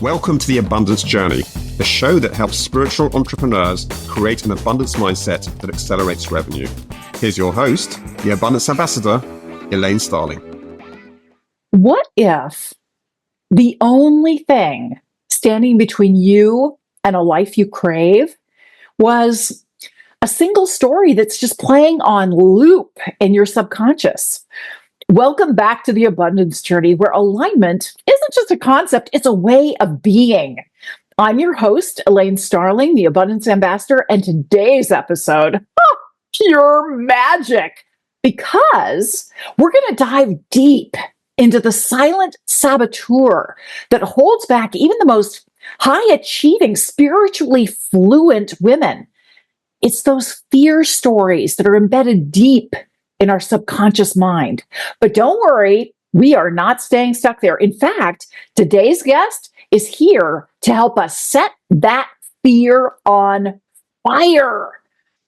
Welcome to The Abundance Journey, the show that helps spiritual entrepreneurs create an abundance mindset that accelerates revenue. Here's your host, the Abundance Ambassador, Elaine Starling. What if the only thing standing between you and a life you crave was a single story that's just playing on loop in your subconscious? Welcome back to the Abundance Journey, where alignment isn't just a concept, it's a way of being. I'm your host, Elaine Starling, the Abundance Ambassador, and today's episode, pure magic, because we're going to dive deep into the silent saboteur that holds back even the most high-achieving, spiritually fluent women. It's those fear stories that are embedded deep in our subconscious mind. But don't worry, we are not staying stuck there. In fact, today's guest is here to help us set that fear on fire.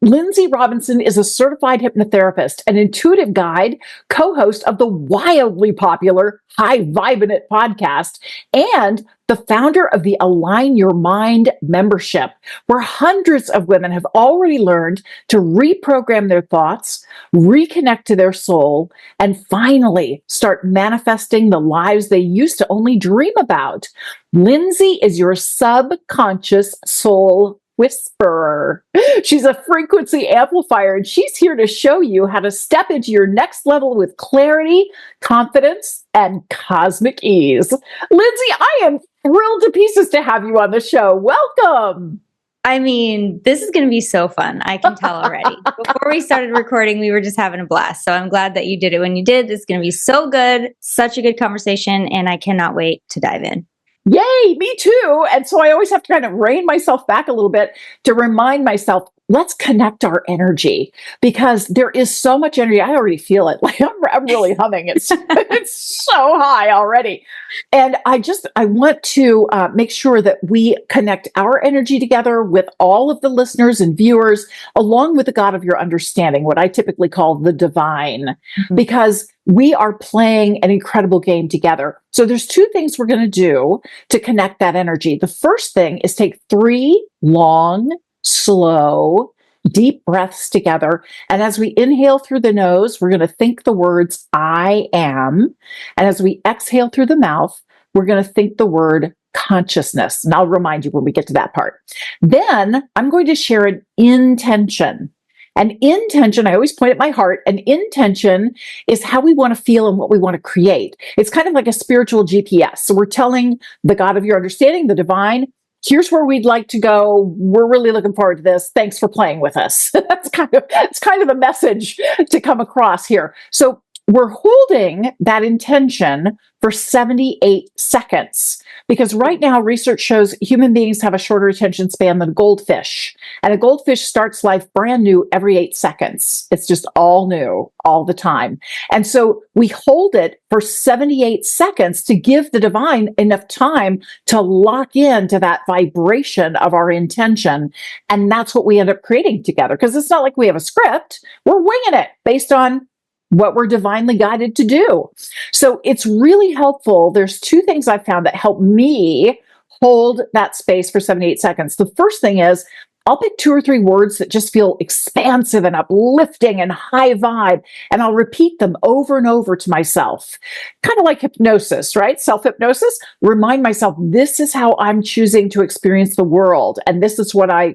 Linnsey Robinson is a certified hypnotherapist, an intuitive guide, co-host of the wildly popular High Vibin' podcast, and the founder of the Align Your Mind membership, where hundreds of women have already learned to reprogram their thoughts, reconnect to their soul, and finally start manifesting the lives they used to only dream about. Linnsey is your subconscious soul whisperer. She's a frequency amplifier, and she's here to show you how to step into your next level with clarity, confidence, and cosmic ease. Linnsey, I am thrilled to pieces to have you on the show. Welcome. I mean, this is going to be so fun. I can tell already. Before we started recording, we were just having a blast. So I'm glad that you did it when you did. It's going to be so good. Such a good conversation. And I cannot wait to dive in. Yay, me too. And so I always have to kind of rein myself back a little bit to remind myself, let's connect our energy, because there is so much energy. I already feel it. Like I'm really humming. It's so high already. And I want to make sure that we connect our energy together with all of the listeners and viewers, along with the God of your understanding, what I typically call the divine, because we are playing an incredible game together. So there's two things we're going to do to connect that energy. The first thing is take 3 long, slow, deep breaths together. And as we inhale through the nose, we're going to think the words I am. And as we exhale through the mouth, we're going to think the word consciousness. And I'll remind you when we get to that part. Then I'm going to share an intention. An intention, I always point at my heart, an intention is how we want to feel and what we want to create. It's kind of like a spiritual GPS. So we're telling the God of your understanding, the divine, here's where we'd like to go. We're really looking forward to this. Thanks for playing with us. It's kind of a message to come across here. So we're holding that intention for 78 seconds, because right now research shows human beings have a shorter attention span than a goldfish. And a goldfish starts life brand new every 8 seconds. It's just all new all the time. And so we hold it for 78 seconds to give the divine enough time to lock into that vibration of our intention. And that's what we end up creating together, because it's not like we have a script. We're winging it based on what we're divinely guided to do. So it's really helpful. There's 2 things I've found that help me hold that space for 78 seconds. The first thing is I'll pick 2 or 3 words that just feel expansive and uplifting and high vibe, and I'll repeat them over and over to myself. Kind of like hypnosis, right? Self-hypnosis. Remind myself, this is how I'm choosing to experience the world, and this is what I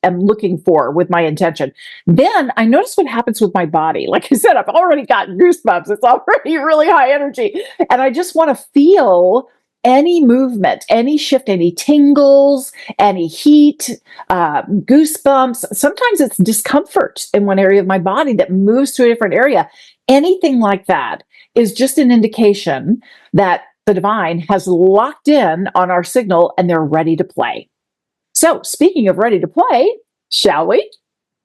am looking for with my intention. Then I notice what happens with my body. Like I said, I've already gotten goosebumps. It's already really high energy. And I just want to feel any movement, any shift, any tingles, any heat, goosebumps. Sometimes it's discomfort in one area of my body that moves to a different area. Anything like that is just an indication that the divine has locked in on our signal and they're ready to play. So speaking of ready to play, shall we?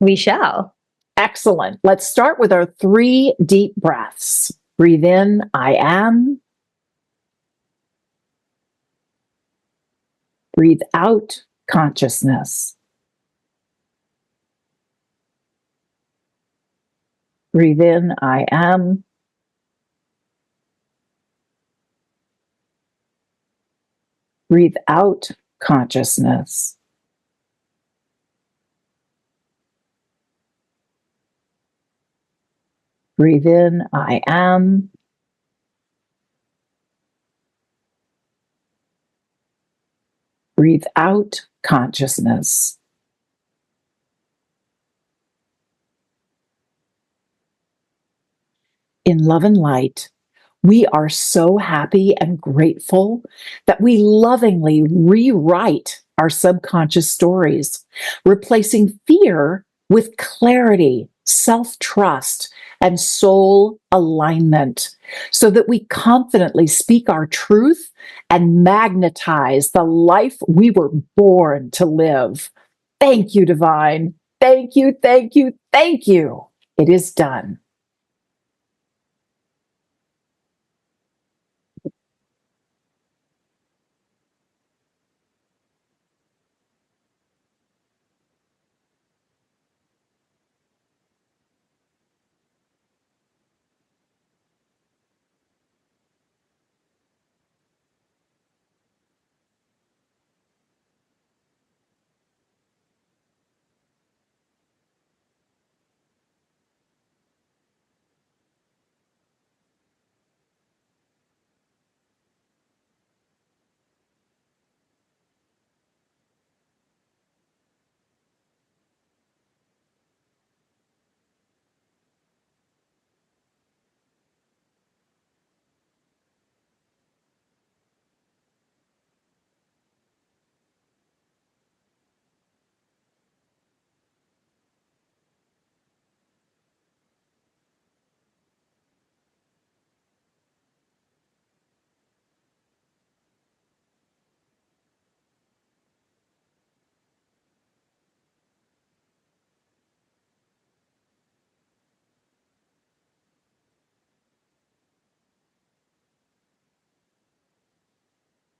We shall. Excellent. Let's start with our 3 deep breaths. Breathe in, I am. Breathe out, consciousness. Breathe in, I am. Breathe out consciousness. Breathe in, I am. Breathe out consciousness. In love and light, we are so happy and grateful that we lovingly rewrite our subconscious stories, replacing fear with clarity, self-trust, and soul alignment, so that we confidently speak our truth and magnetize the life we were born to live. Thank you, Divine. Thank you, thank you, thank you. It is done.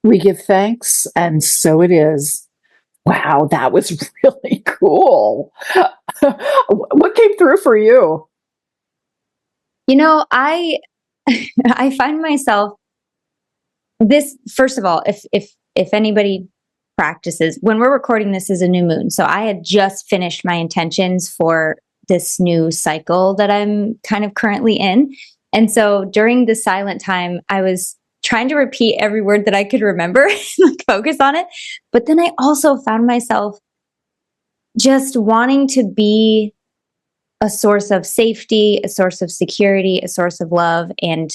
We give thanks, and so it is. Wow, that was really cool. What came through for you? You know, I I find myself this, first of all, if anybody practices, when we're recording this is a new moon. So I had just finished my intentions for this new cycle that I'm kind of currently in. And so during the silent time, I was trying to repeat every word that I could remember, like focus on it. But then I also found myself just wanting to be a source of safety, a source of security, a source of love, and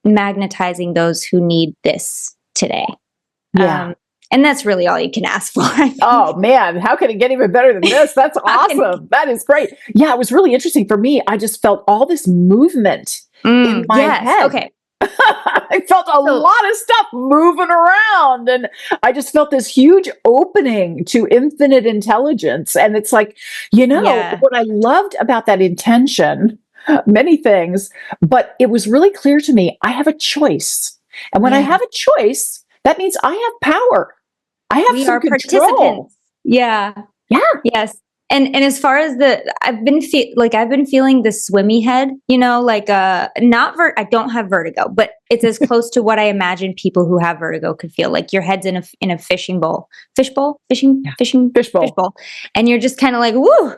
magnetizing those who need this today. Yeah. And that's really all you can ask for. Oh man, how can it get even better than this? That's awesome. That is great. Yeah, it was really interesting for me. I just felt all this movement in my head. Okay. I felt a lot of stuff moving around, and I just felt this huge opening to infinite intelligence. And it's like, what I loved about that intention, many things, but it was really clear to me, I have a choice. And when I have a choice, that means I have power. I have some control. Participants. Yeah. Yeah. Yes. And as far as I've been feeling the swimmy head, I don't have vertigo, but it's as close to what I imagine people who have vertigo could feel. Like your head's in a fishing bowl, fish bowl, and you're just kind of like, woo,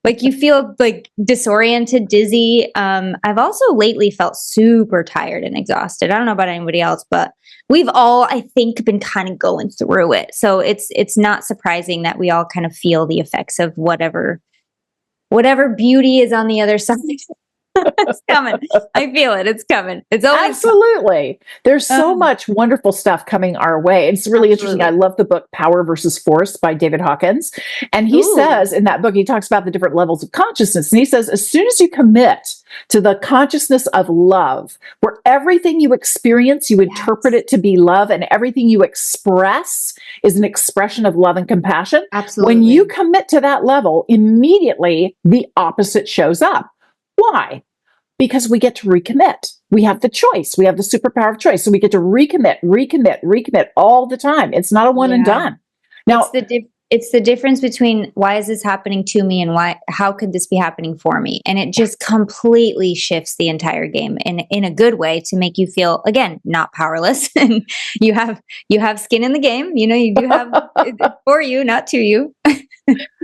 like you feel like disoriented, dizzy. I've also lately felt super tired and exhausted. I don't know about anybody else, but we've all, I think, been kind of going through it. So it's not surprising that we all kind of feel the effects of whatever beauty is on the other side. It's coming. I feel it. It's coming. It's always absolutely. There's so much wonderful stuff coming our way. It's really interesting. I love the book Power versus Force by David Hawkins. And he says in that book, he talks about the different levels of consciousness. And he says, as soon as you commit to the consciousness of love, where everything you experience, you interpret it to be love, and everything you express is an expression of love and compassion. Absolutely. When you commit to that level, immediately the opposite shows up. Why? Because we get to recommit. We have the choice. We have the superpower of choice. So we get to recommit all the time. It's not a one and done. Now, It's the difference between why is this happening to me and how could this be happening for me? And it just completely shifts the entire game in a good way to make you feel, again, not powerless. And you have skin in the game. You do have it for you, not to you.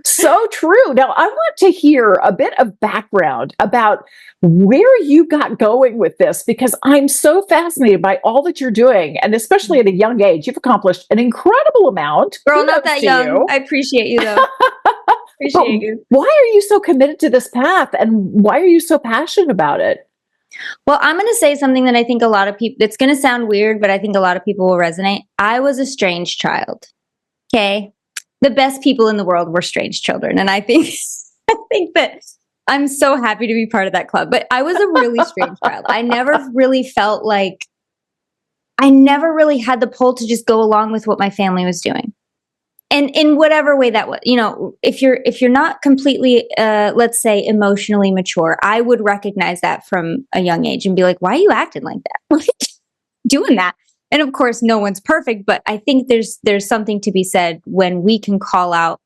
So true. Now, I want to hear a bit of background about where you got going with this, because I'm so fascinated by all that you're doing. And especially at a young age, you've accomplished an incredible amount. Girl, not that young. You. I appreciate you, though. Appreciate you. Why are you so committed to this path, and why are you so passionate about it? Well, I'm going to say something that I think a lot of people, it's going to sound weird, but I think a lot of people will resonate. I was a strange child. Okay. The best people in the world were strange children. And I think that I'm so happy to be part of that club. But I was a really strange child. I never really felt like, I never really had the pull to just go along with what my family was doing. And in whatever way that was, if you're not completely, let's say, emotionally mature, I would recognize that from a young age and be like, why are you acting like that? Why are you doing that? And of course, no one's perfect, but I think there's something to be said when we can call out,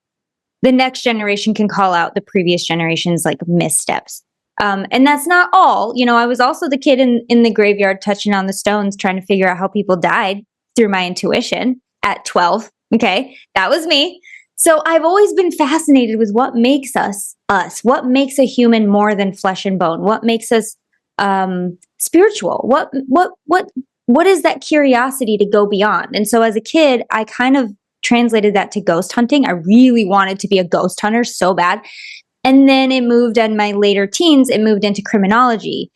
the next generation can call out the previous generation's like missteps. And that's not all. I was also the kid in the graveyard touching on the stones, trying to figure out how people died through my intuition at 12. Okay, that was me. So I've always been fascinated with what makes us, what makes a human more than flesh and bone, what makes us spiritual, what is that curiosity to go beyond? And so as a kid, I kind of translated that to ghost hunting. I really wanted to be a ghost hunter so bad. And then it moved in my later teens, it moved into criminology,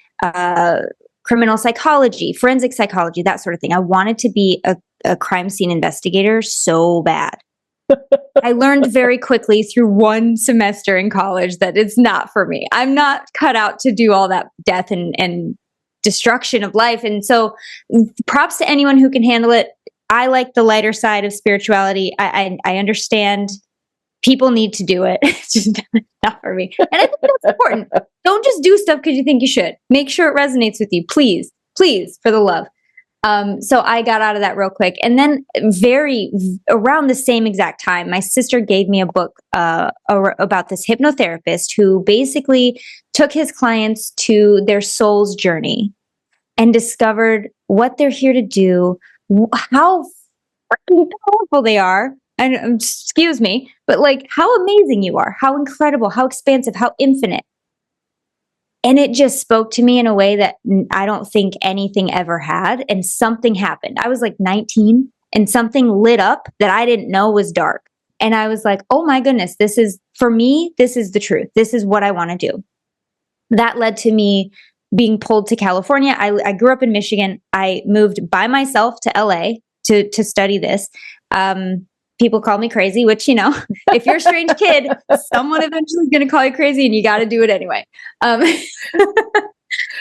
criminal psychology, forensic psychology, that sort of thing. I wanted to be a crime scene investigator so bad. I learned very quickly through one semester in college that it's not for me. I'm not cut out to do all that death and destruction of life. And so props to anyone who can handle it. I like the lighter side of spirituality. I understand people need to do it. It's just not for me. And I think that's important. Don't just do stuff because you think you should. Make sure it resonates with you. Please, for the love. So I got out of that real quick. And then around the same exact time, my sister gave me a book about this hypnotherapist who basically took his clients to their soul's journey and discovered what they're here to do, how freaking powerful they are. And excuse me, but like how amazing you are, how incredible, how expansive, how infinite. And it just spoke to me in a way that I don't think anything ever had. And something happened. I was like 19 and something lit up that I didn't know was dark. And I was like, oh my goodness, this is, for me, this is the truth. This is what I want to do. That led to me being pulled to California. I grew up in Michigan. I moved by myself to LA to study this. People call me crazy, which, if you're a strange kid, someone eventually is going to call you crazy and you got to do it anyway.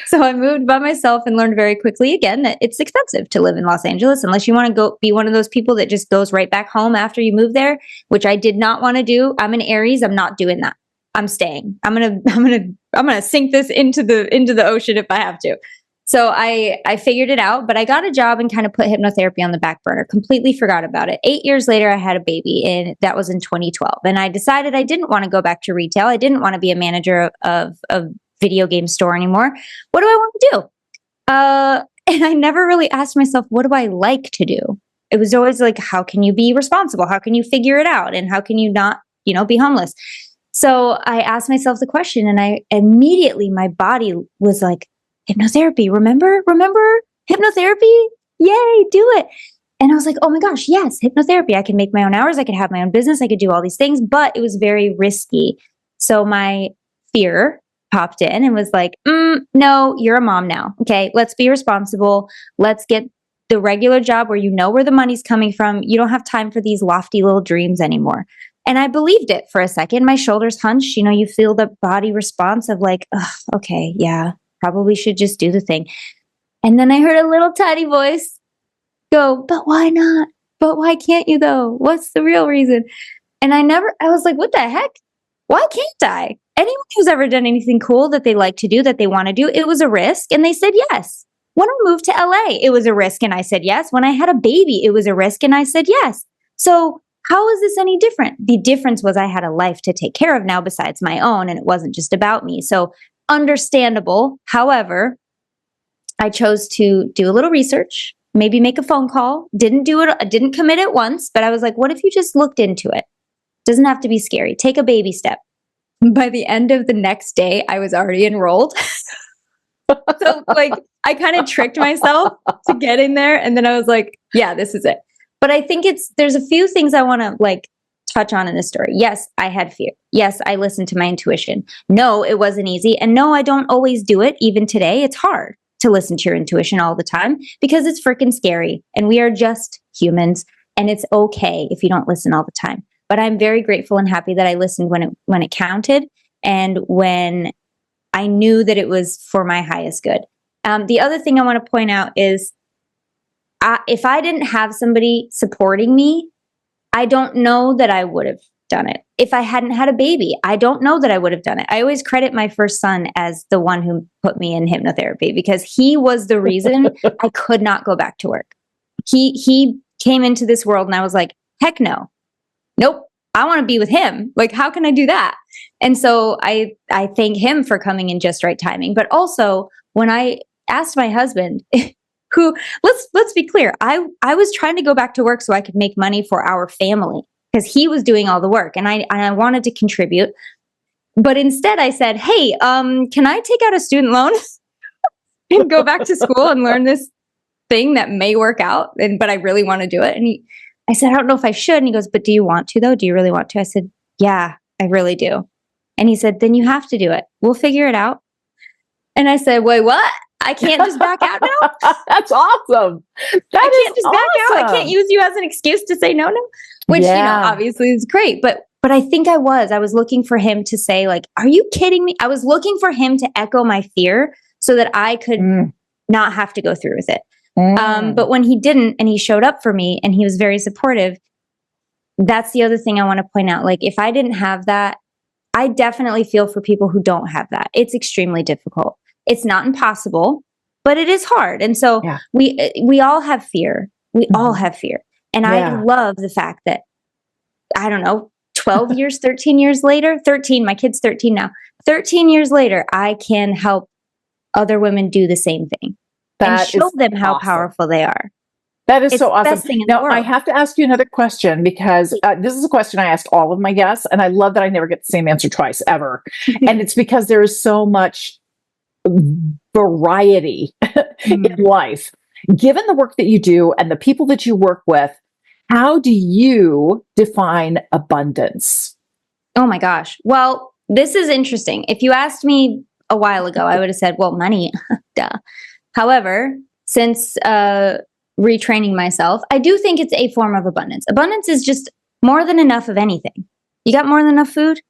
So I moved by myself and learned very quickly again that it's expensive to live in Los Angeles unless you want to go be one of those people that just goes right back home after you move there, which I did not want to do. I'm an Aries. I'm not doing that. I'm staying. I'm going to sink this into the ocean if I have to. So I figured it out, but I got a job and kind of put hypnotherapy on the back burner, completely forgot about it. 8 years later, I had a baby, and that was in 2012. And I decided I didn't want to go back to retail. I didn't want to be a manager of a video game store anymore. What do I want to do? And I never really asked myself, what do I like to do? It was always like, how can you be responsible? How can you figure it out? And how can you not, be homeless? So I asked myself the question, and I immediately, my body was like, hypnotherapy, remember hypnotherapy? Yay, do it. And I was like, oh my gosh, yes, hypnotherapy. I can make my own hours. I could have my own business. I could do all these things, but it was very risky. So my fear popped in and was like, no, you're a mom now. Okay, let's be responsible. Let's get the regular job where you know where the money's coming from. You don't have time for these lofty little dreams anymore. And I believed it for a second. My shoulders hunched. You feel the body response of like, okay, yeah. Probably should just do the thing. And then I heard a little tiny voice go, but why not? But why can't you though? What's the real reason? And I was like, what the heck? Why can't I? Anyone who's ever done anything cool that they like to do, that they want to do, it was a risk. And they said yes. When I moved to LA, it was a risk. And I said yes. When I had a baby, it was a risk. And I said yes. So how is this any different? The difference was I had a life to take care of now besides my own, and it wasn't just about me. So understandable. However, I chose to do a little research, maybe make a phone call. Didn't do it. I didn't commit it once, but I was like, what if you just looked into it? Doesn't have to be scary. Take a baby step. By the end of the next day, I was already enrolled. So like I kind of tricked myself to get in there. And then I was like, yeah, this is it. But I think there's a few things I want to like touch on in this story. Yes, I had fear. Yes, I listened to my intuition. No, it wasn't easy. And no, I don't always do it. Even today, it's hard to listen to your intuition all the time because it's freaking scary. And we are just humans. And it's okay if you don't listen all the time. But I'm very grateful and happy that I listened when it counted and when I knew that it was for my highest good. The other thing I want to point out is if I didn't have somebody supporting me, I don't know that I would have done it. If I hadn't had a baby, I don't know that I would have done it. I always credit my first son as the one who put me in hypnotherapy because he was the reason I could not go back to work. He came into this world and I was like, heck no. Nope. I want to be with him. Like, how can I do that? And so I thank him for coming in just right timing. But also when I asked my husband, who let's be clear, I was trying to go back to work so I could make money for our family because he was doing all the work and I wanted to contribute. But instead I said, hey, can I take out a student loan and go back to school and learn this thing that may work out? But I really want to do it. And I said, I don't know if I should. And he goes, but do you want to though? Do you really want to? I said, yeah, I really do. And he said, then you have to do it. We'll figure it out. And I said, wait, what? I can't just back out now? That's awesome. I can't just back out. I can't use you as an excuse to say no. Which, obviously is great. But I think I was looking for him to say like, are you kidding me? I was looking for him to echo my fear so that I could not have to go through with it. But when he didn't and he showed up for me and he was very supportive, that's the other thing I want to point out. Like if I didn't have that, I definitely feel for people who don't have that. It's extremely difficult. It's not impossible, but it is hard. And so we all have fear. We all have fear. And I love the fact that, I don't know, 12 years, 13 years later, 13, my kid's 13 now, 13 years later, I can help other women do the same thing. And show them how powerful they are. That is so awesome. Now, I have to ask you another question because this is a question I asked all of my guests, and I love that I never get the same answer twice, ever. And it's because there is so much variety in life. Given the work that you do and the people that you work with, how do you define abundance? Oh my gosh. Well, this is interesting. If you asked me a while ago, I would have said, well, money, duh. However, since retraining myself, I do think it's a form of abundance. Abundance is just more than enough of anything. You got more than enough food?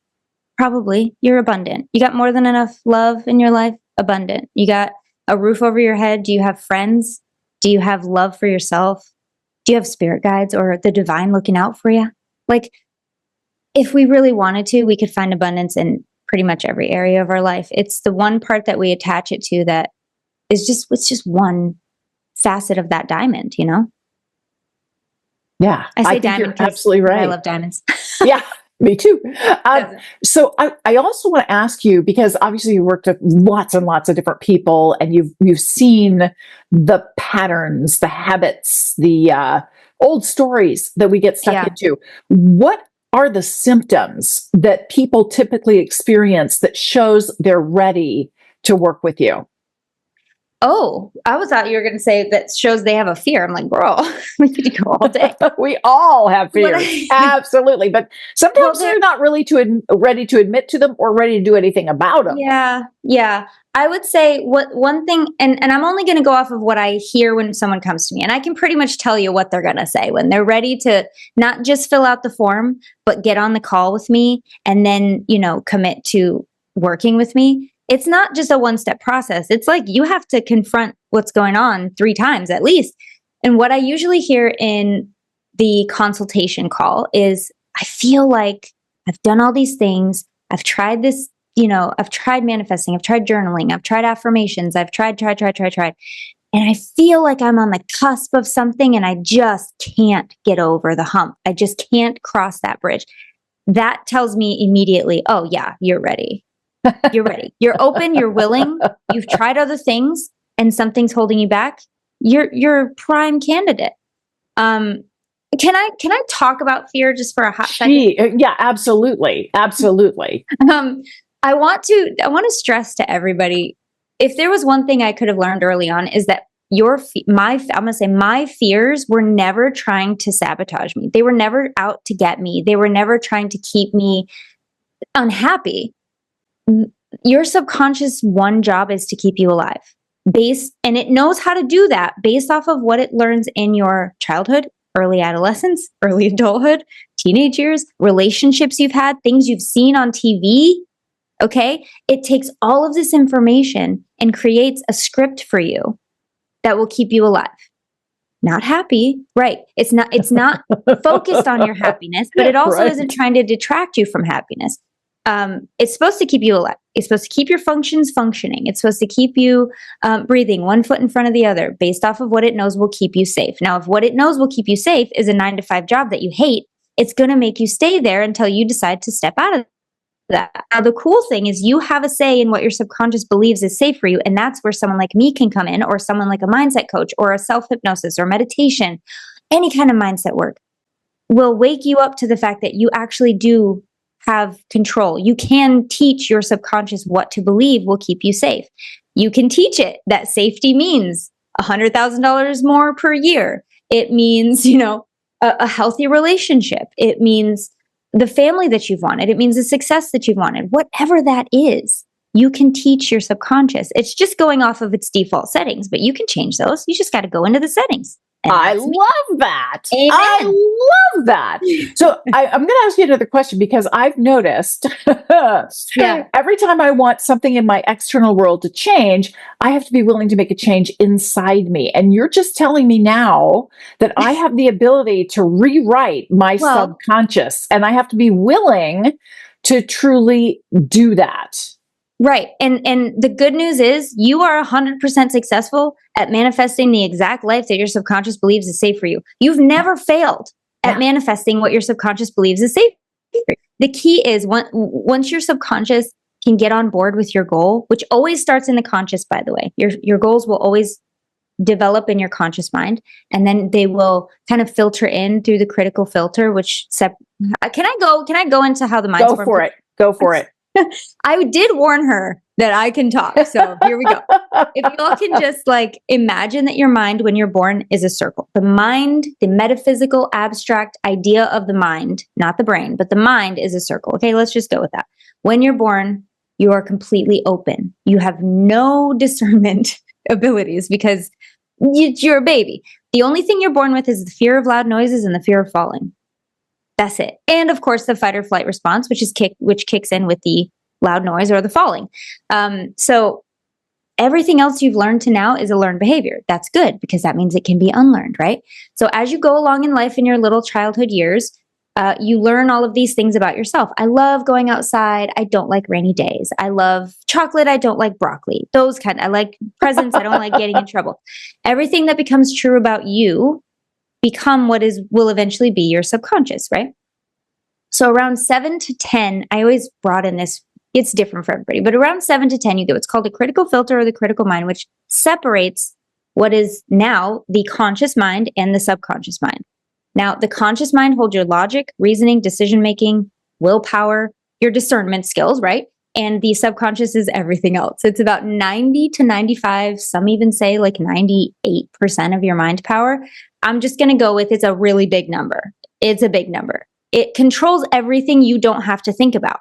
Probably. You're abundant. You got more than enough love in your life? Abundant. You got a roof over your head? Do you have friends? Do you have love for yourself? Do you have spirit guides or the divine looking out for you? Like, if we really wanted to, we could find abundance in pretty much every area of our life. It's the one part that we attach it to that it's just one facet of that diamond, you know? Yeah. I say diamond. You're absolutely right. I love diamonds. Yeah, me too. So I also want to ask you, because obviously you worked with lots and lots of different people and you've seen the patterns, the habits, the old stories that we get stuck into. What are the symptoms that people typically experience that shows they're ready to work with you? Oh, I thought you were going to say that shows they have a fear. I'm like, girl, we could go all day. We all have fears. Absolutely. But sometimes they're not really ready to admit to them or ready to do anything about them. Yeah. I would say one thing, and I'm only going to go off of what I hear when someone comes to me, and I can pretty much tell you what they're going to say when they're ready to not just fill out the form, but get on the call with me and then, commit to working with me. It's not just a one-step process. It's like you have to confront what's going on 3 times at least. And what I usually hear in the consultation call is, I feel like I've done all these things. I've tried this, I've tried manifesting. I've tried journaling. I've tried affirmations. I've tried. and I feel like I'm on the cusp of something and I just can't get over the hump. I just can't cross that bridge. That tells me immediately, oh yeah, you're ready. You're ready. You're open, you're willing, you've tried other things and something's holding you back. You're a prime candidate. Can I talk about fear just for a hot second? Yeah, absolutely. Absolutely. I want to stress to everybody, if there was one thing I could have learned early on, is that I'm going to say my fears were never trying to sabotage me. They were never out to get me. They were never trying to keep me unhappy. Your subconscious one job is to keep you alive. And it knows how to do that based off of what it learns in your childhood, early adolescence, early adulthood, teenage years, relationships you've had, things you've seen on TV. Okay. It takes all of this information and creates a script for you that will keep you alive. Not happy, right? It's not focused on your happiness, but it also isn't trying to detract you from happiness. It's supposed to keep you alive. It's supposed to keep your functions functioning. It's supposed to keep you breathing one foot in front of the other based off of what it knows will keep you safe. Now, if what it knows will keep you safe is a 9-to-5 job that you hate, it's going to make you stay there until you decide to step out of that. Now, the cool thing is you have a say in what your subconscious believes is safe for you. And that's where someone like me can come in, or someone like a mindset coach or a self-hypnosis or meditation, any kind of mindset work will wake you up to the fact that you actually do have control. You can teach your subconscious what to believe will keep you safe. You can teach it that safety means $100,000 more per year. It means, a healthy relationship. It means the family that you've wanted. It means the success that you've wanted. Whatever that is, you can teach your subconscious. It's just going off of its default settings, but you can change those. You just got to go into the settings. I love that. Amen. I love that. So I'm going to ask you another question, because I've noticed every time I want something in my external world to change, I have to be willing to make a change inside me. And you're just telling me now that I have the ability to rewrite my subconscious, and I have to be willing to truly do that. Right. And the good news is you are 100% successful at manifesting the exact life that your subconscious believes is safe for you. You've never failed at manifesting what your subconscious believes is safe for you. The key is once your subconscious can get on board with your goal, which always starts in the conscious, by the way, your goals will always develop in your conscious mind, and then they will kind of filter in through the critical filter, which can I go into how the mind's formed? Go for it. I did warn her that I can talk. So here we go. If y'all can just imagine that your mind when you're born is a circle. The mind, the metaphysical abstract idea of the mind, not the brain, but the mind is a circle. Okay, let's just go with that. When you're born, you are completely open. You have no discernment abilities because you're a baby. The only thing you're born with is the fear of loud noises and the fear of falling. That's it. And of course, the fight or flight response, which kicks in with the loud noise or the falling. So everything else you've learned to now is a learned behavior. That's good because that means it can be unlearned, right? So as you go along in life in your little childhood years, you learn all of these things about yourself. I love going outside. I don't like rainy days. I love chocolate. I don't like broccoli. I like presents. I don't like getting in trouble. Everything that becomes true about you become will eventually be your subconscious, right? So around 7 to 10, I always brought in this, it's different for everybody, but around 7 to 10, you get what's called a critical filter or the critical mind, which separates what is now the conscious mind and the subconscious mind. Now, the conscious mind holds your logic, reasoning, decision-making, willpower, your discernment skills, right? And the subconscious is everything else. It's about 90 to 95, some even say 98% of your mind power. I'm just going to go with it's a really big number. It's a big number. It controls everything you don't have to think about.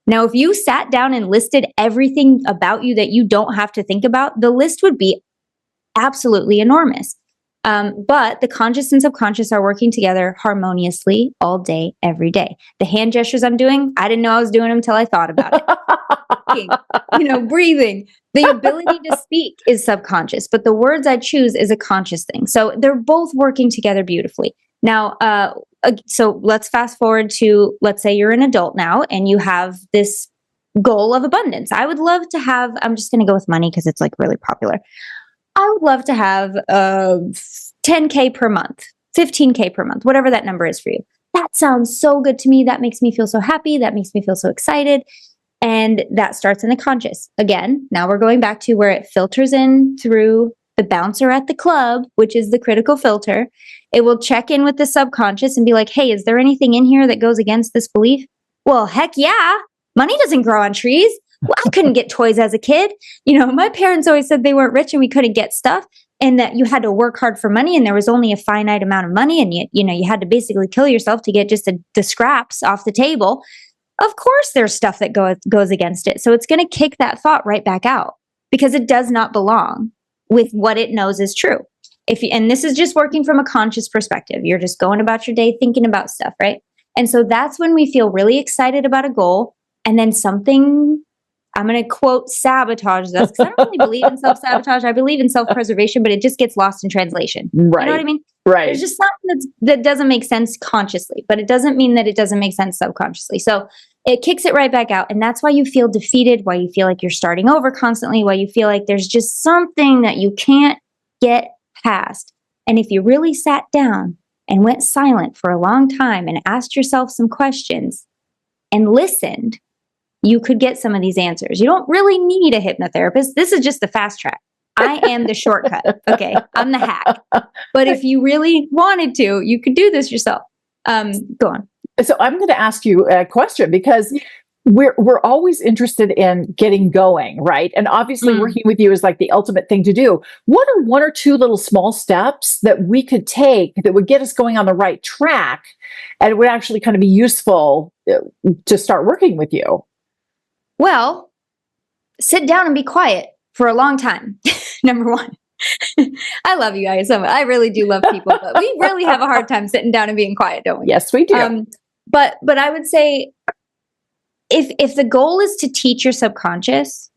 Now, if you sat down and listed everything about you that you don't have to think about, the list would be absolutely enormous. But the conscious and subconscious are working together harmoniously all day, every day. The hand gestures I'm doing, I didn't know I was doing them until I thought about it. Breathing. The ability to speak is subconscious, but the words I choose is a conscious thing. So they're both working together beautifully. Now, so let's fast forward to, let's say you're an adult now and you have this goal of abundance. I would love to have, I'm just going to go with money because it's really popular. I would love to have 10K per month, 15K per month, whatever that number is for you. That sounds so good to me. That makes me feel so happy. That makes me feel so excited. And that starts in the conscious. Again, now we're going back to where it filters in through the bouncer at the club, which is the critical filter. It will check in with the subconscious and be like, hey, is there anything in here that goes against this belief? Well, heck yeah. Money doesn't grow on trees. Well, I couldn't get toys as a kid. My parents always said they weren't rich and we couldn't get stuff, and that you had to work hard for money and there was only a finite amount of money, and you had to basically kill yourself to get just the scraps off the table. Of course, there's stuff that goes against it. So it's going to kick that thought right back out because it does not belong with what it knows is true. And this is just working from a conscious perspective. You're just going about your day thinking about stuff, right? And so that's when we feel really excited about a goal, and then something, I'm going to quote, sabotages us, because I don't really believe in self-sabotage. I believe in self-preservation, but it just gets lost in translation. Right. You know what I mean? Right. There's just something that doesn't make sense consciously, but it doesn't mean that it doesn't make sense subconsciously. So it kicks it right back out. And that's why you feel defeated, why you feel like you're starting over constantly, why you feel like there's just something that you can't get past. And if you really sat down and went silent for a long time and asked yourself some questions and listened, you could get some of these answers. You don't really need a hypnotherapist. This is just the fast track. I am the shortcut. Okay. I'm the hack. But if you really wanted to, you could do this yourself. Go on. So I'm going to ask you a question, because we're always interested in getting going, right? And obviously working with you is like the ultimate thing to do. What are one or two little small steps that we could take that would get us going on the right track and it would actually kind of be useful to start working with you? Well, sit down and be quiet for a long time. Number one. I love you guys so much. I really do love people, but we really have a hard time sitting down and being quiet, don't we? Yes, we do. But I would say if the goal is to teach your subconscious,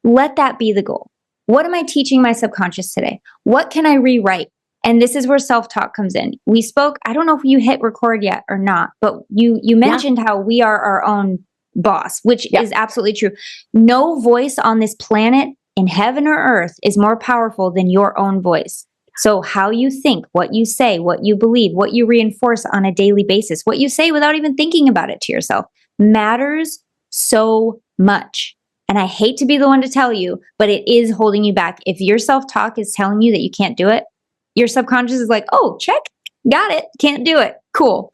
let that be the goal. What am I teaching my subconscious today? What can I rewrite? And this is where self-talk comes in. We spoke, I don't know if you hit record yet or not, but you mentioned how we are our own boss, which is absolutely true. No voice on this planet, in heaven or earth, is more powerful than your own voice. So how you think, what you say, what you believe, what you reinforce on a daily basis, what you say without even thinking about it to yourself, matters so much. And I hate to be the one to tell you, but it is holding you back. If your self-talk is telling you that you can't do it, your subconscious is like, oh, check, got it, can't do it, cool.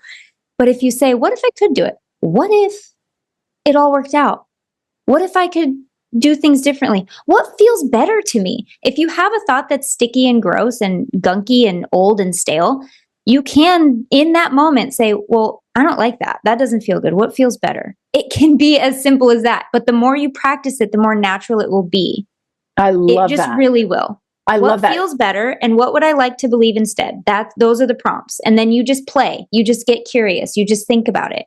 But if you say, what if I could do it? What if it all worked out? What if I could do things differently? What feels better to me? If you have a thought that's sticky and gross and gunky and old and stale, you can, in that moment, say, well, I don't like that. That doesn't feel good. What feels better? It can be as simple as that. But the more you practice it, the more natural it will be. I love that. It just really will. I love that. What feels better and what would I like to believe instead? Those are the prompts. And then you just play. You just get curious. You just think about it.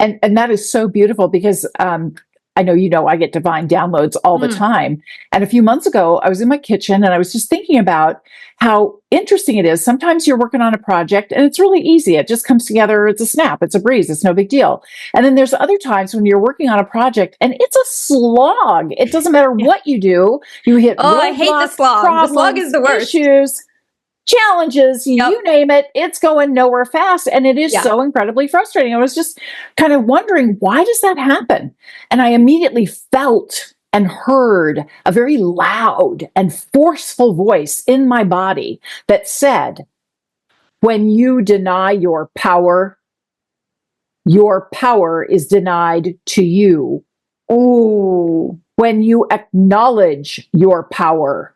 And that is so beautiful, because I know, I get divine downloads all the time. And a few months ago, I was in my kitchen and I was just thinking about how interesting it is. Sometimes you're working on a project and it's really easy. It just comes together. It's a snap. It's a breeze. It's no big deal. And then there's other times when you're working on a project and it's a slog. It doesn't matter what you do. You hit I hate the slog. Problems, the slog is the worst. Issues, challenges, you name it, it's going nowhere fast. And it is so incredibly frustrating. I was just kind of wondering, why does that happen? And I immediately felt and heard a very loud and forceful voice in my body that said, when you deny your power is denied to you. Ooh. When you acknowledge your power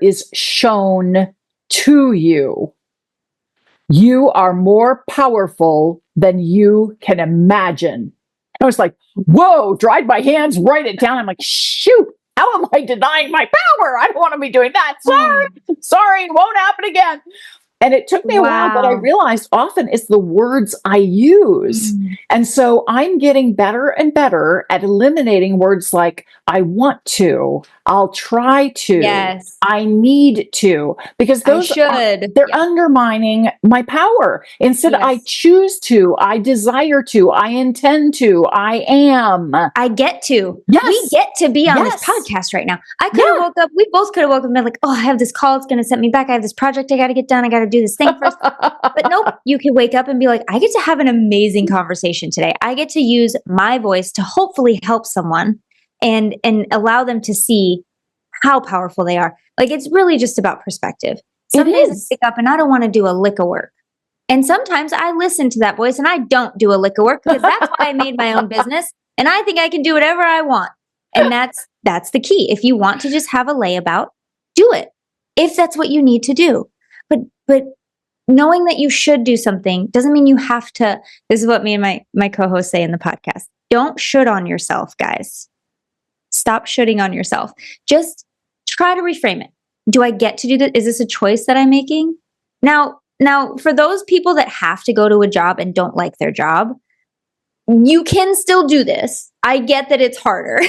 is shown to you. You are more powerful than you can imagine. I was like, whoa, dried my hands, write it down. I'm like, shoot, how am I denying my power? I don't want to be doing that. Sorry, won't happen again. And it took me a while, but I Wow. realized often it's the words I use. And so I'm getting better and better at eliminating words like I want to, I'll try to, Yes. I need to, because I those should. they're Yeah. undermining my power. Instead, I Yes. choose to, I desire to, I intend to, I am. I get to. Yes. We get to be on this Yes. podcast right now. I could have woke up, we both could have woke up and been like, oh, I have this call. It's going to set me back. I have this project I got to get done. I got to do this thing first. But nope, you can wake up and be like, I get to have an amazing conversation today. I get to use my voice to hopefully help someone and allow them to see how powerful they are. Like, it's really just about perspective. Some It days is. I wake up and I don't want to do a lick of work. And sometimes I listen to that voice and I don't do a lick of work because that's why I made my own business. And I think I can do whatever I want. And that's the key. If you want to just have a layabout, do it. If that's what you need to do. But knowing that you should do something doesn't mean you have to. This is what me and my co-hosts say in the podcast. Don't should on yourself, guys. Stop shoulding on yourself. Just try to reframe it. Do I get to do that? Is this a choice that I'm making? Now, for those people that have to go to a job and don't like their job, you can still do this. I get that it's harder.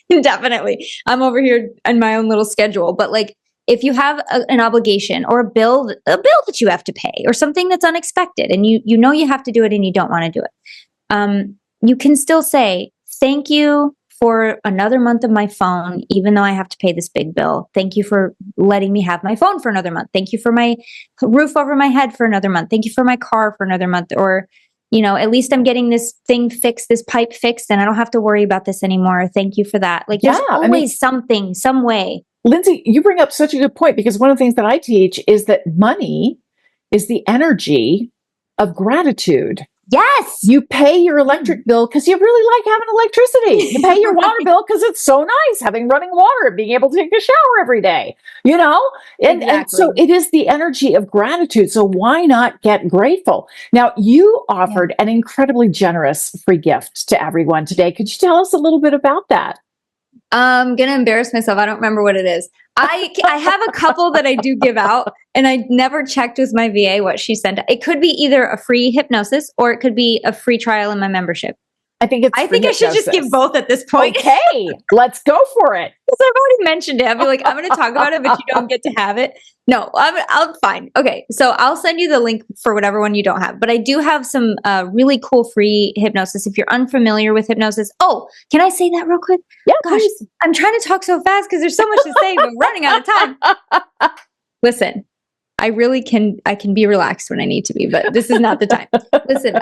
Definitely. I'm over here in my own little schedule, but like, if you have an obligation or a bill that you have to pay or something that's unexpected and you know you have to do it and you don't want to do it, you can still say, thank you for another month of my phone, even though I have to pay this big bill. Thank you for letting me have my phone for another month. Thank you for my roof over my head for another month. Thank you for my car for another month. Or, at least I'm getting this thing fixed, this pipe fixed, and I don't have to worry about this anymore. Thank you for that. Like, there's always something, some way. Lindsey, you bring up such a good point, because one of the things that I teach is that money is the energy of gratitude. Yes. You pay your electric bill because you really like having electricity. You pay your water bill because it's so nice having running water and being able to take a shower every day, And so it is the energy of gratitude. So why not get grateful? Now, you offered an incredibly generous free gift to everyone today. Could you tell us a little bit about that? I'm going to embarrass myself. I don't remember what it is. I have a couple that I do give out, and I never checked with my VA what she sent. It could be either a free hypnosis or it could be a free trial in my membership. I think I should just give both at this point. Okay, let's go for it. Because I've already mentioned it. I'll be like, I'm going to talk about it, but you don't get to have it. No, I'll fine. Okay, so I'll send you the link for whatever one you don't have. But I do have some really cool free hypnosis if you're unfamiliar with hypnosis. Oh, can I say that real quick? Yeah, gosh, please. I'm trying to talk so fast because there's so much to say, but we're running out of time. Listen, I can be relaxed when I need to be, but this is not the time. Listen,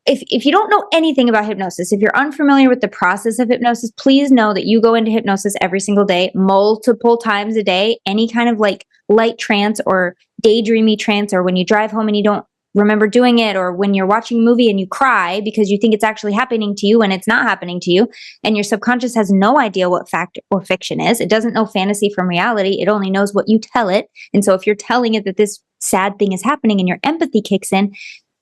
if you don't know anything about hypnosis, if you're unfamiliar with the process of hypnosis, please know that you go into hypnosis every single day, multiple times a day, any kind of like light trance or daydreamy trance, or when you drive home and you don't remember doing it, or when you're watching a movie and you cry because you think it's actually happening to you and it's not happening to you, and your subconscious has no idea what fact or fiction is. It doesn't know fantasy from reality. It only knows what you tell it. And so if you're telling it that this sad thing is happening and your empathy kicks in,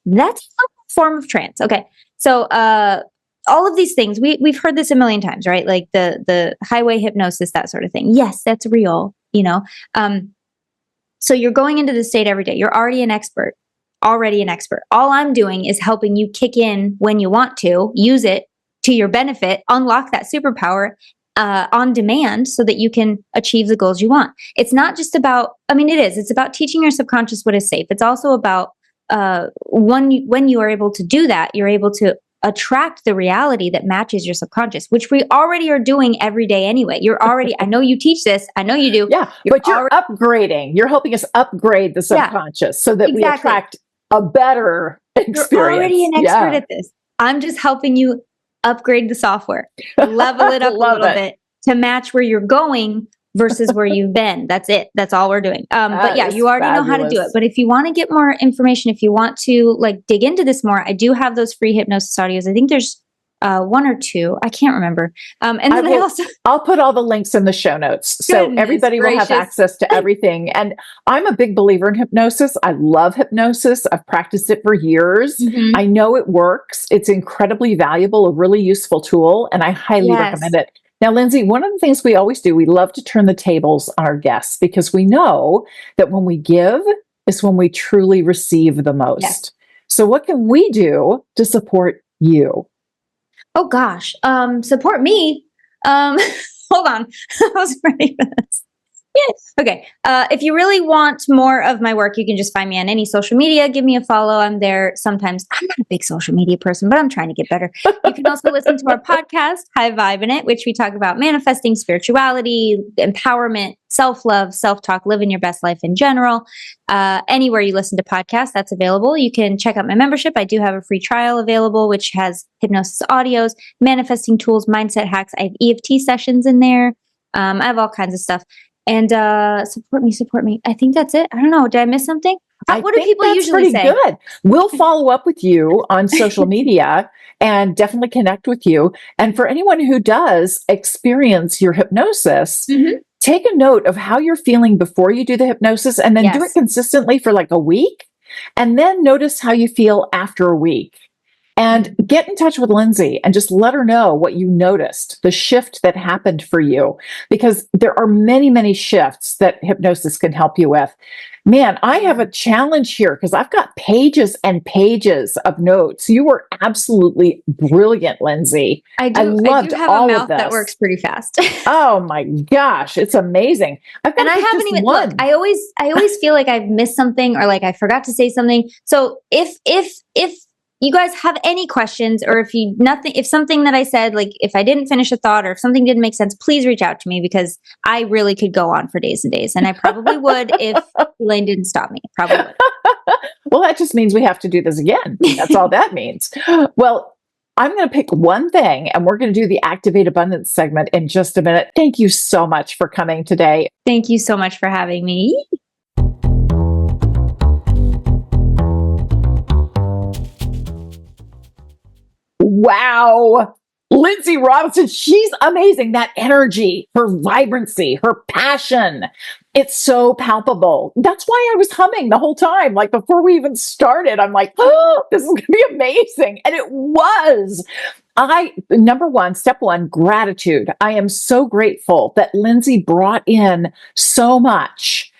that's a form of trance. Okay. So all of these things, we've heard this a million times, right? Like the highway hypnosis, that sort of thing. Yes, that's real, So you're going into the state every day. You're already an expert. All I'm doing is helping you kick in when you want to, use it to your benefit, unlock that superpower on demand so that you can achieve the goals you want. It's not just about, it's about teaching your subconscious what is safe. It's also about when you are able to do that, you're able to attract the reality that matches your subconscious, which we already are doing every day anyway. I know you teach this. I know you do. Yeah, but you're upgrading. You're helping us upgrade the subconscious so that we attract a better experience. You're already an expert at this. I'm just helping you upgrade the software, level it up a little bit to match where you're going versus where you've been. That's it. That's all we're doing. But yeah, you already know how to do it. But if you want to get more information, if you want to dig into this more, I do have those free hypnosis audios. I think there's one or two. I can't remember. And then I'll put all the links in the show notes. So everybody will have access to everything. And I'm a big believer in hypnosis. I love hypnosis. I've practiced it for years. Mm-hmm. I know it works. It's incredibly valuable, a really useful tool. And I highly recommend it. Now, Lindsey, one of the things we always do, we love to turn the tables on our guests because we know that when we give is when we truly receive the most. Yes. So what can we do to support you? Oh gosh. Support me. Hold on. I was ready for this. Yes. Okay. If you really want more of my work, you can just find me on any social media. Give me a follow. I'm there sometimes. I'm not a big social media person, but I'm trying to get better. You can also listen to our podcast, High Vibe in It, which we talk about manifesting, spirituality, empowerment, self-love, self-talk, living your best life in general. Anywhere you listen to podcasts, that's available. You can check out my membership. I do have a free trial available, which has hypnosis audios, manifesting tools, mindset hacks. I have EFT sessions in there. I have all kinds of stuff. And support me. I think that's it. I don't know. Did I miss something? What do people usually say? Good. We'll follow up with you on social media and definitely connect with you. And for anyone who does experience your hypnosis, take a note of how you're feeling before you do the hypnosis and then do it consistently for like a week. And then notice how you feel after a week. And get in touch with Lindsey and just let her know what you noticed, the shift that happened for you, because there are many, many shifts that hypnosis can help you with. Man, I have a challenge here because I've got pages and pages of notes. You were absolutely brilliant, Lindsey. I loved have all a mouth of this. that works pretty fast. Oh my gosh, it's amazing. I've got and I haven't even look. I always feel like I've missed something or like I forgot to say something. So if you guys have any questions or if something that I said, like if I didn't finish a thought or if something didn't make sense, please reach out to me because I really could go on for days and days. And I probably would if Elaine didn't stop me. Probably would. Well, that just means we have to do this again. That's all that means. Well, I'm going to pick one thing and we're going to do the Activate Abundance segment in just a minute. Thank you so much for coming today. Thank you so much for having me. Wow. Linnsey Robinson, she's amazing. That energy, her vibrancy, her passion. It's so palpable. That's why I was humming the whole time. Like before we even started, I'm like, oh, this is going to be amazing. And it was. Step one, gratitude. I am so grateful that Lindsey brought in so much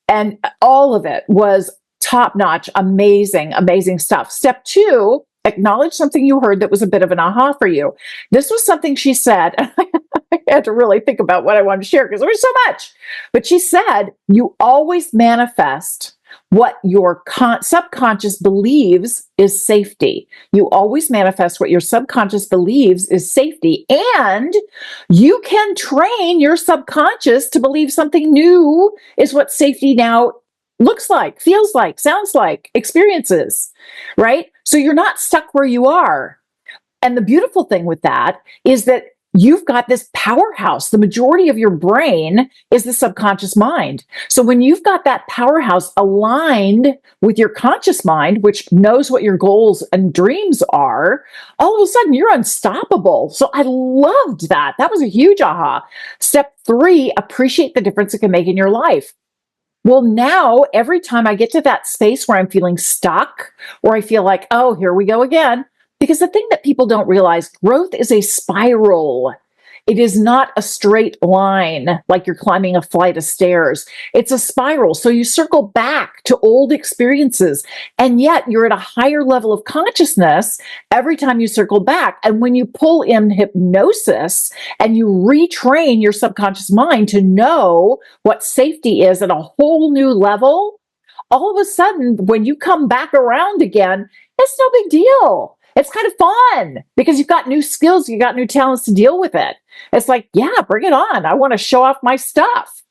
and all of it was top notch, amazing, amazing stuff. Step two, acknowledge something you heard that was a bit of an aha for you. This was something she said. I had to really think about what I wanted to share because there was so much. But she said, you always manifest what your subconscious believes is safety. You always manifest what your subconscious believes is safety. And you can train your subconscious to believe something new is what safety now looks like, feels like, sounds like, experiences, right? So you're not stuck where you are. And the beautiful thing with that is that you've got this powerhouse. The majority of your brain is the subconscious mind. So when you've got that powerhouse aligned with your conscious mind, which knows what your goals and dreams are, all of a sudden you're unstoppable. So I loved that. That was a huge aha. Step three, appreciate the difference it can make in your life. Well, now every time I get to that space where I'm feeling stuck or I feel like, oh, here we go again, because the thing that people don't realize, growth is a spiral. It is not a straight line like you're climbing a flight of stairs. It's a spiral. So you circle back to old experiences, and yet you're at a higher level of consciousness every time you circle back. And when you pull in hypnosis and you retrain your subconscious mind to know what safety is at a whole new level, all of a sudden, when you come back around again, it's no big deal. It's kind of fun because you've got new skills, you've got new talents to deal with it. It's like, yeah, bring it on. I want to show off my stuff.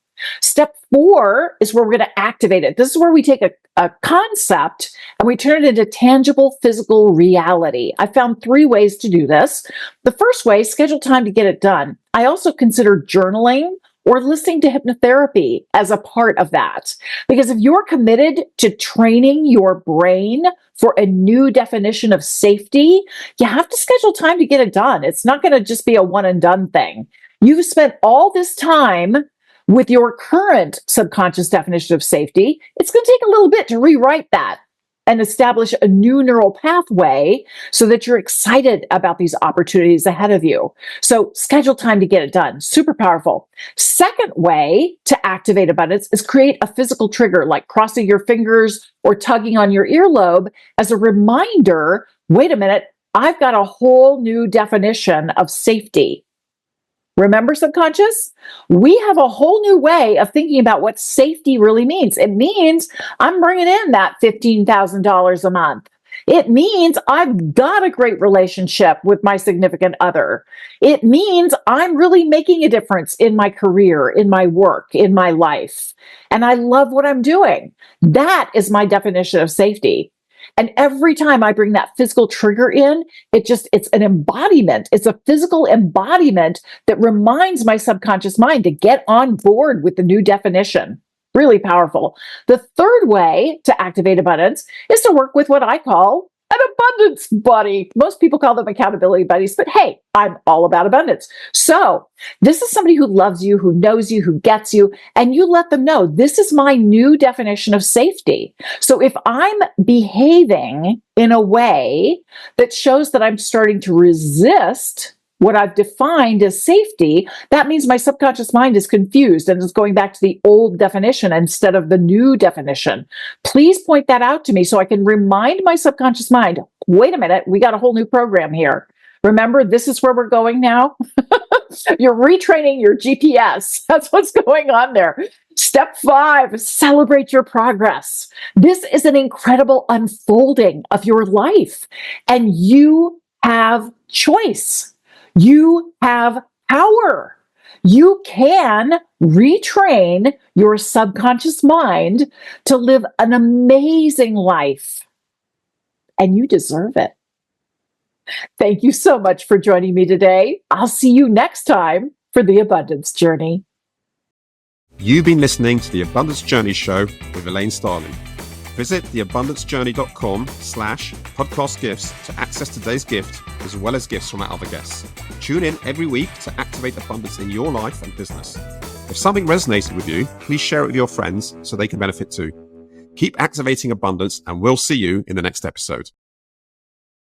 Step four is where we're going to activate it. This is where we take a concept and we turn it into tangible physical reality. I found 3 ways to do this. The first way, schedule time to get it done. I also consider journaling or listening to hypnotherapy as a part of that. Because if you're committed to training your brain for a new definition of safety, you have to schedule time to get it done. It's not going to just be a one and done thing. You've spent all this time with your current subconscious definition of safety. It's going to take a little bit to rewrite that. and establish a new neural pathway so that you're excited about these opportunities ahead of you. So schedule time to get it done. Super powerful. Second way to activate abundance is create a physical trigger like crossing your fingers or tugging on your earlobe as a reminder, wait a minute, I've got a whole new definition of safety. Remember, subconscious? We have a whole new way of thinking about what safety really means. It means I'm bringing in that $15,000 a month. It means I've got a great relationship with my significant other. It means I'm really making a difference in my career, in my work, in my life. And I love what I'm doing. That is my definition of safety. And every time I bring that physical trigger in, it's an embodiment. It's a physical embodiment that reminds my subconscious mind to get on board with the new definition. Really powerful. The third way to activate abundance is to work with what I call an abundance buddy. Most people call them accountability buddies, but hey, I'm all about abundance. So this is somebody who loves you, who knows you, who gets you, and you let them know this is my new definition of safety. So if I'm behaving in a way that shows that I'm starting to resist what I've defined as safety, that means my subconscious mind is confused and is going back to the old definition instead of the new definition. Please point that out to me so I can remind my subconscious mind, wait a minute, we got a whole new program here. Remember, this is where we're going now? You're retraining your GPS. That's what's going on there. Step 5, celebrate your progress. This is an incredible unfolding of your life, and you have choice. You have power. You can retrain your subconscious mind to live an amazing life, and you deserve it. Thank you so much for joining me today. I'll see you next time for the Abundance Journey. You've been listening to the Abundance Journey Show with Elaine Starling. Visit theabundancejourney.com/podcast gifts to access today's gift, as well as gifts from our other guests. Tune in every week to activate abundance in your life and business. If something resonated with you, please share it with your friends so they can benefit too. Keep activating abundance, and we'll see you in the next episode.